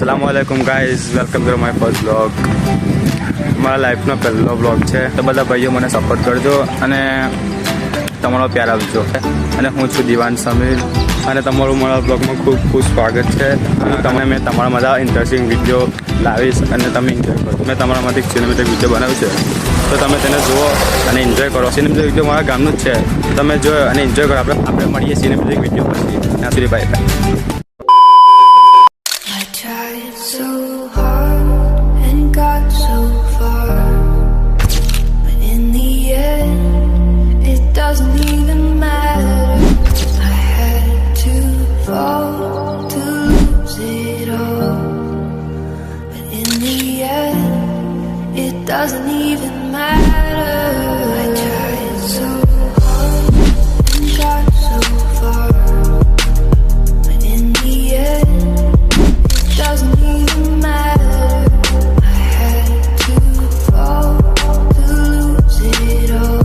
अस्सलामुअलैकुम guys, welcome to my first blog. મારા લાઈફનો પહેલો બ્લોગ છે, તો બધા ભાઈઓ મને સપોર્ટ કરજો અને તમારો પ્યાર આપજો। અને હું છું દિવાન સમીર અને તમારું મારા બ્લોગમાં ખૂબ ખૂબ સ્વાગત છે। મેં તમારા બધા ઇન્ટરેસ્ટિંગ વિડીયો લાવીશ અને તમે એન્જોય કરો। મેં તમારા માટે સિનેમેટિક વિડીયો બનાવ્યું છે, તો તમે તેને જુઓ અને એન્જોય કરો। સિનેમેટિક વિડીયો મારા ગામનું જ છે, તમે જોયો અને એન્જોય કરો। આપણે મળીએ સિનેમેટિક વિડીયો પછી। ત્યાં સુધી bye bye. So hard and got so far, but in the end, it doesn't even matter. I had to fall to lose it all, but in the end, it doesn't even matter. I tried so hard and got so far, but in the end, doesn't even matter. I had to fall to lose it all,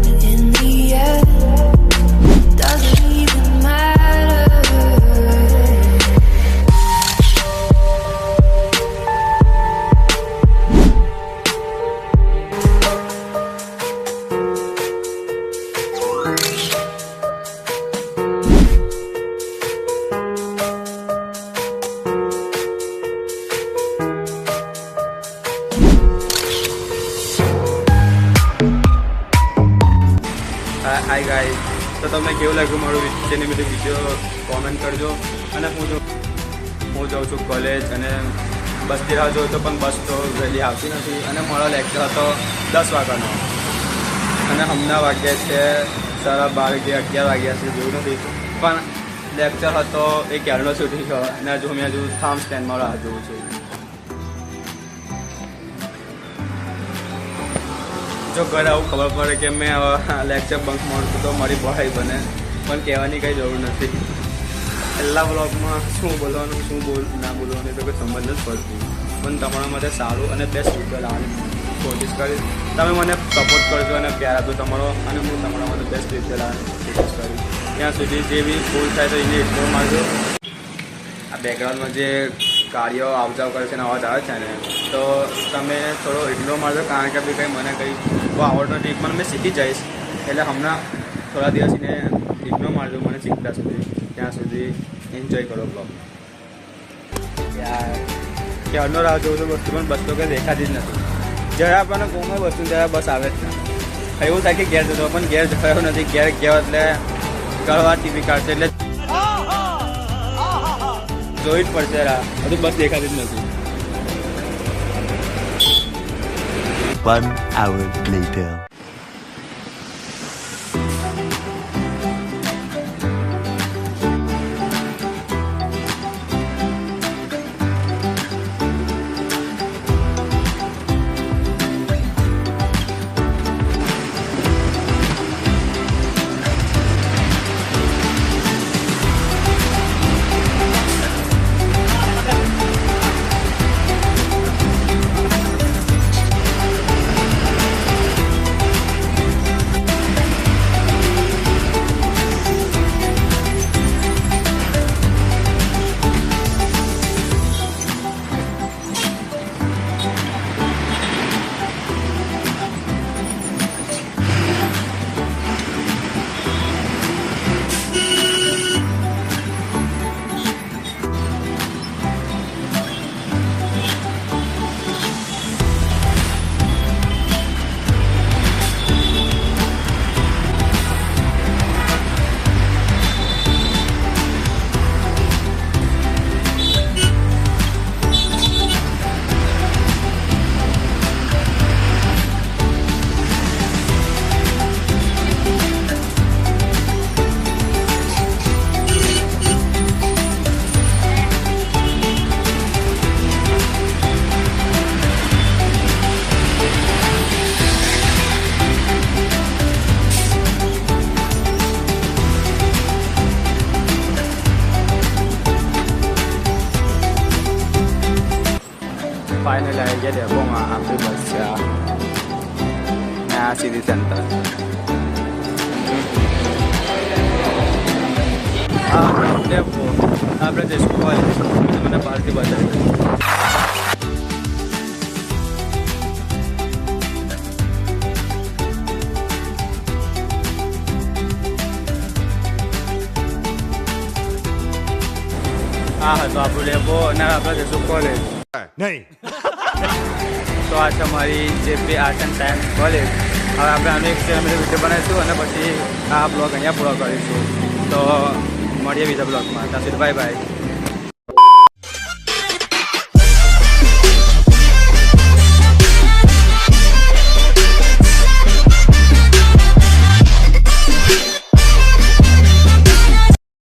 but in the end, it doesn't even matter. Hi guys, તો તમને કેવું લાગ્યું મારું cinematic video comment કરજો। અને હું જાઉં છું કોલેજ અને બસથી રાહ જોઉં તો પણ બસ તો વહેલી આવતી નથી। અને મારો લેક્ચર હતો 10 વાગ્યાનો અને હમણાં વાગ્યા છે 12:30 કે 11 વાગ્યા છે, જોયું નથી। પણ લેક્ચર હતો એ ક્યારનો છૂટી ગયો અને હજુ થામ સ્ટેન્ડમાં રાહ જોઉં છું। જો ઘરે આવું ખબર પડે કે મેં લેક્ચર બંક મારું તો મારી બહાઈ બને, પણ કહેવાની કંઈ જરૂર નથી। પહેલા બ્લોગમાં શું બોલવાનું ના બોલવાનું તો કોઈ સંબંધ જ પડતું, પણ તમારા માટે સારું અને બેસ્ટ વિડીયો લાવવાની કોશિશ કરીશ। તમે મને સપોર્ટ કરજો અને પ્યાર આપજો તમારો, અને હું તમારા માટે બેસ્ટ વિડીયો લાવવાની કોશિશ કરીશ। ત્યાં સુધી જે બી ભૂલ થાય તો એને ઇગ્નોર મારજો। આ બેકગ્રાઉન્ડમાં જે કાર્યો આવજાવ કરે છે અને અવાજ આવે છે ને, તો તમે થોડો ઇગ્નોર મારજો, કારણ કે બી કંઈ મને કંઈ બહુ આવડતું નથી, પણ મેં શીખી જઈશ। એટલે હમણાં થોડા દિવસ એને ઇગ્નોર મારજો મને શીખતા સુધી। ત્યાં સુધી એન્જોય કરો બ્લોગ। યાર ક્યારનો રાહ જોઉં છું વસ્તુ, પણ બસ તો કંઈ દેખાતી જ નથી। જ્યારે આપણને કોઈ વસ્તુ ત્યારે બસ આવે જ ના। એવું થાય કે ઘેર જતો, પણ ઘેર જવાયો નથી। ઘેર ગયો એટલે કરવા ટીવી કાઢશે, એટલે જોઈ જ પડશે રાહ, બધું બસ દેખાતી જ નથી। 1 hour later. ફાઇનલી આવી ગયા ડેપોમાં। આપણી બસ છે આ સિટી સેન્ટર। ડેપો આપણે જઈશું કોલેજ. મને બહારથી બતાવી દઉં. હા તો આપણું ડેપો અને આપણે જઈશું કોલેજ. નહીં. તો આ છે અમારી JP art and science college. હવે આપણે આનો એક વિડીયો બનાવીશું અને પછી આ બ્લોગ અહીંયા પૂરો કરીશું. તો મળીએ બીજા બ્લોગમાં. ત્યાં સુધી બાય બાય.